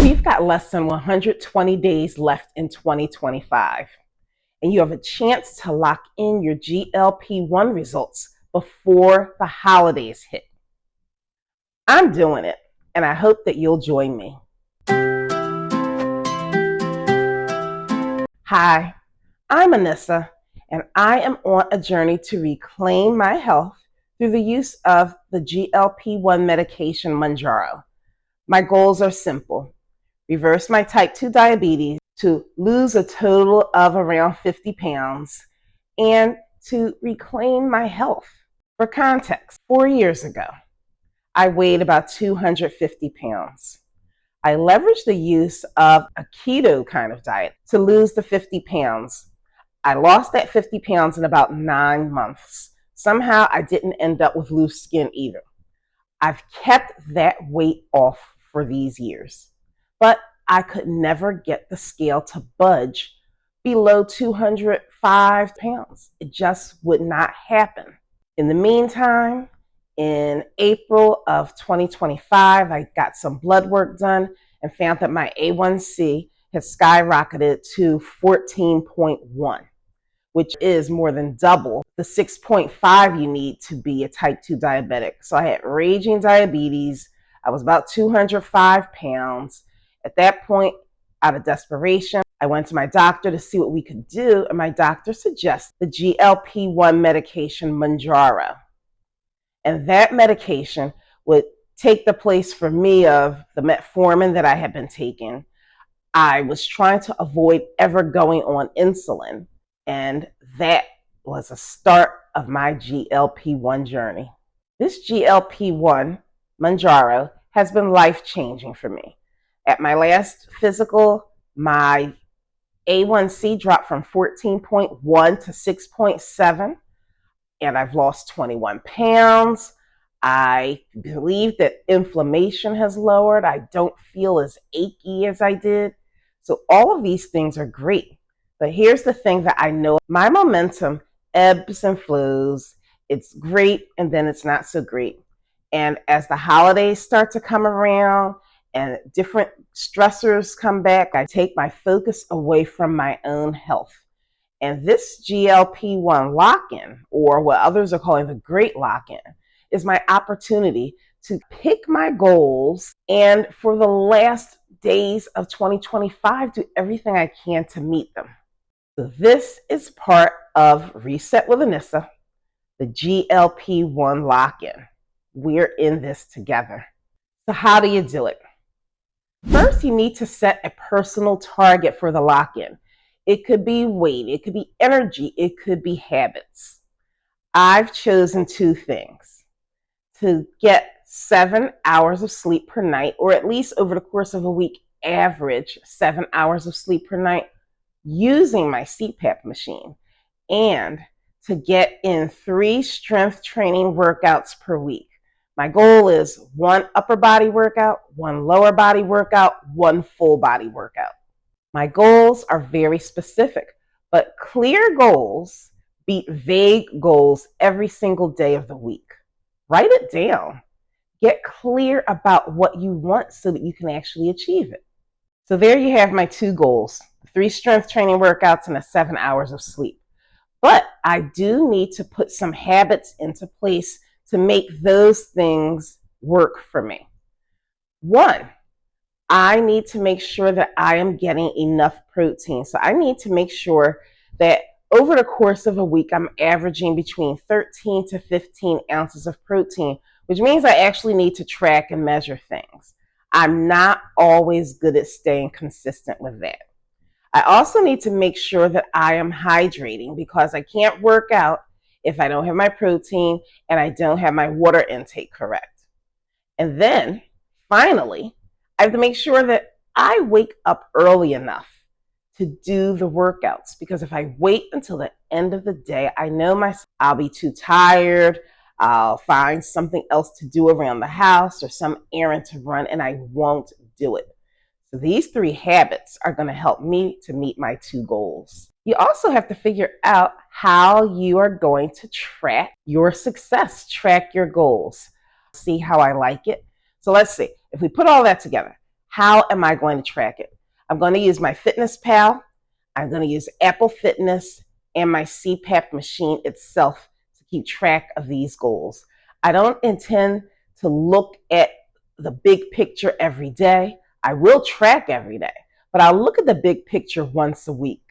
We've got less than 120 days left in 2025, and you have a chance to lock in your GLP-1 results before the holidays hit. I'm doing it, and I hope that you'll join me. Hi, I'm Anissa, and I am on a journey to reclaim my health through the use of the GLP-1 medication Mounjaro. My goals are simple: reverse my type 2 diabetes, to lose a total of around 50 pounds, and to reclaim my health. For context, 4 years ago, I weighed about 250 pounds. I leveraged the use of a keto kind of diet to lose the 50 pounds. I lost that 50 pounds in about 9 months. Somehow I didn't end up with loose skin either. I've kept that weight off for these years, but I could never get the scale to budge below 205 pounds. It just would not happen. In the meantime, in April of 2025, I got some blood work done and found that my A1C had skyrocketed to 14.1, which is more than double the 6.5 you need to be a type 2 diabetic. So I had raging diabetes. I was about 205 pounds. At that point, out of desperation, I went to my doctor to see what we could do, and my doctor suggested the GLP-1 medication Mounjaro. And that medication would take the place for me of the metformin that I had been taking. I was trying to avoid ever going on insulin, and that was a start of my GLP-1 journey. This GLP-1 Mounjaro has been life-changing for me. At my last physical, my A1C dropped from 14.1 to 6.7, and I've lost 21 pounds. I believe that inflammation has lowered. I don't feel as achy as I did. So all of these things are great. But here's the thing that I know: my momentum ebbs and flows. It's great, and then it's not so great. And as the holidays start to come around and different stressors come back, I take my focus away from my own health. And this GLP-1 Lock In, or what others are calling the Great Lock In, is my opportunity to pick my goals and, for the last days of 2025, do everything I can to meet them. So this is part of Reset with Anissa, the GLP-1 Lock In. We're in this together. So how do you do it? First, you need to set a personal target for the lock-in. It could be weight, it could be energy, it could be habits. I've chosen 2 things: to get 7 hours of sleep per night, or at least over the course of a week, average 7 hours of sleep per night using my CPAP machine, and to get in 3 strength training workouts per week. My goal is 1 upper body workout, 1 lower body workout, 1 full body workout. My goals are very specific, but clear goals beat vague goals every single day of the week. Write it down. Get clear about what you want so that you can actually achieve it. So there you have my 2 goals: 3 strength training workouts and 7 hours of sleep. But I do need to put some habits into place to make those things work for me. 1, I need to make sure that I am getting enough protein. So I need to make sure that over the course of a week, I'm averaging between 13 to 15 ounces of protein, which means I actually need to track and measure things. I'm not always good at staying consistent with that. I also need to make sure that I am hydrating, because I can't work out if I don't have my protein and I don't have my water intake correct. And then, finally, I have to make sure that I wake up early enough to do the workouts, because if I wait until the end of the day, I know myself, I'll be too tired, I'll find something else to do around the house or some errand to run, and I won't do it. So these 3 habits are going to help me to meet my 2 goals. You also have to figure out how you are going to track your success, track your goals. See how I like it? So let's see. If we put all that together, How am I going to track it? I'm going to use my Fitness Pal. I'm going to use Apple Fitness and my CPAP machine itself to keep track of these goals. I don't intend to look at the big picture every day. I will track every day, but I'll look at the big picture once a week.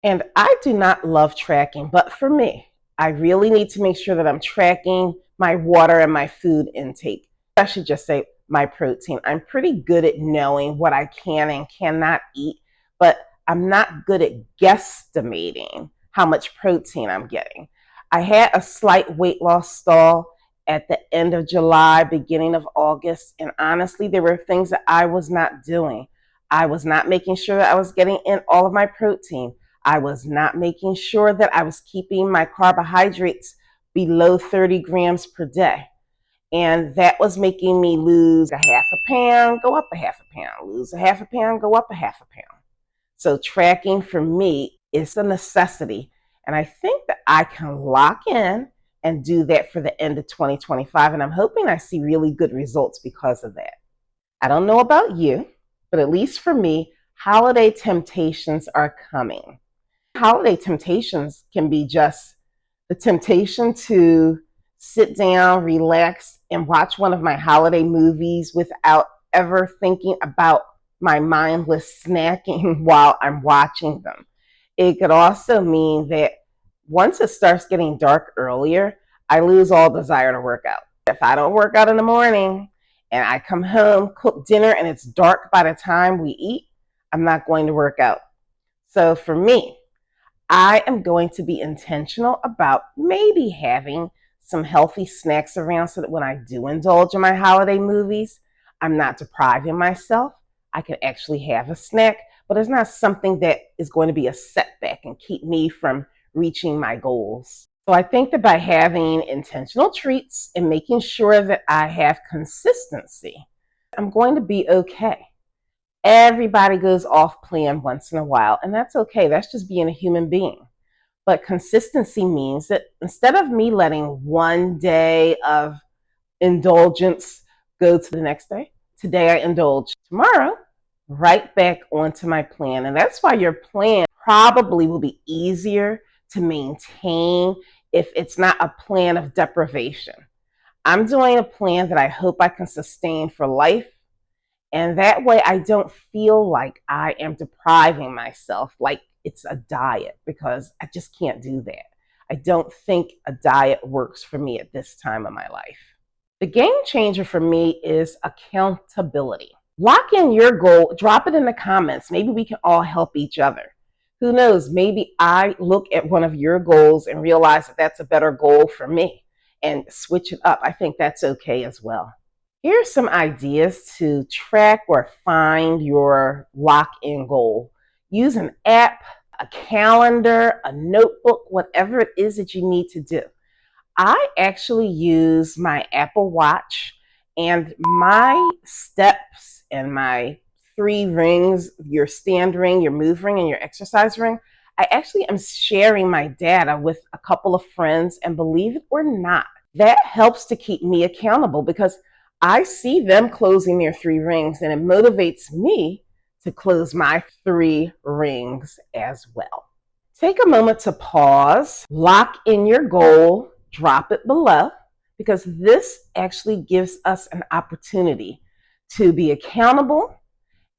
And I do not love tracking, but for me, I really need to make sure that I'm tracking my water and my food intake. I should just say my protein. I'm pretty good at knowing what I can and cannot eat, but I'm not good at guesstimating how much protein I'm getting. I had a slight weight loss stall at the end of July, beginning of August, and honestly, there were things that I was not doing. I was not making sure that I was getting in all of my protein. I was not making sure that I was keeping my carbohydrates below 30 grams per day. And that was making me lose a half a pound, go up a half a pound, lose a half a pound, go up a half a pound. So tracking for me is a necessity. And I think that I can lock in and do that for the end of 2025. And I'm hoping I see really good results because of that. I don't know about you, but at least for me, holiday temptations are coming. Holiday temptations can be just the temptation to sit down, relax, and watch one of my holiday movies without ever thinking about my mindless snacking while I'm watching them. It could also mean that once it starts getting dark earlier, I lose all desire to work out. If I don't work out in the morning and I come home, cook dinner, and it's dark by the time we eat, I'm not going to work out. So for me, I am going to be intentional about maybe having some healthy snacks around so that when I do indulge in my holiday movies, I'm not depriving myself. I can actually have a snack, but it's not something that is going to be a setback and keep me from reaching my goals. So I think that by having intentional treats and making sure that I have consistency, I'm going to be okay. Everybody goes off plan once in a while, and that's okay. That's just being a human being. But consistency means that instead of me letting one day of indulgence go to the next day, today I indulge. Tomorrow, right back onto my plan. And that's why your plan probably will be easier to maintain if it's not a plan of deprivation. I'm doing a plan that I hope I can sustain for life. And that way I don't feel like I am depriving myself like it's a diet, because I just can't do that. I don't think a diet works for me at this time of my life. The game changer for me is accountability. Lock in your goal, drop it in the comments. Maybe we can all help each other. Who knows, maybe I look at one of your goals and realize that that's a better goal for me and switch it up. I think that's okay as well. Here's some ideas to track or find your lock-in goal. Use an app, a calendar, a notebook, whatever it is that you need to do. I actually use my Apple Watch and my steps and my 3 rings, your stand ring, your move ring, and your exercise ring. I actually am sharing my data with a couple of friends, and believe it or not, that helps to keep me accountable because I see them closing their 3 rings, and it motivates me to close my 3 rings as well. Take a moment to pause, lock in your goal, drop it below, because this actually gives us an opportunity to be accountable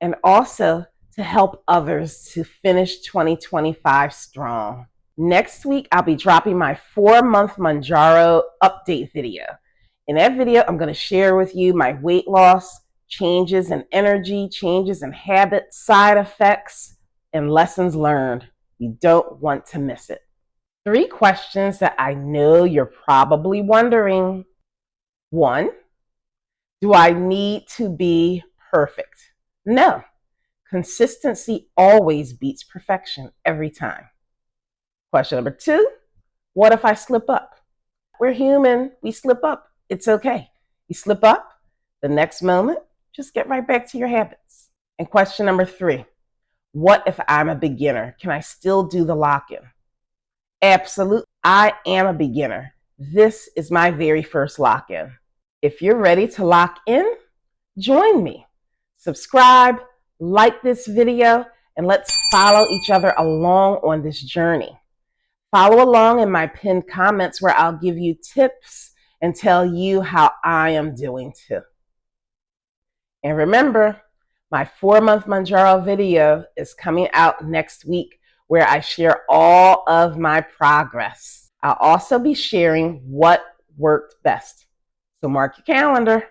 and also to help others to finish 2025 strong. Next week, I'll be dropping my 4-month Mounjaro update video. In that video, I'm going to share with you my weight loss, changes in energy, changes in habits, side effects, and lessons learned. You don't want to miss it. 3 questions that I know you're probably wondering. 1, do I need to be perfect? No. Consistency always beats perfection every time. Question number 2, what if I slip up? We're human. We slip up. It's okay. You slip up, the next moment, just get right back to your habits. And question number 3, what if I'm a beginner? Can I still do the lock-in? Absolutely. I am a beginner. This is my very first lock-in. If you're ready to lock in, join me. Subscribe, like this video, and let's follow each other along on this journey. Follow along in my pinned comments where I'll give you tips and tell you how I am doing too. And remember, my 4-month Mounjaro video is coming out next week where I share all of my progress. I'll also be sharing what worked best. So mark your calendar.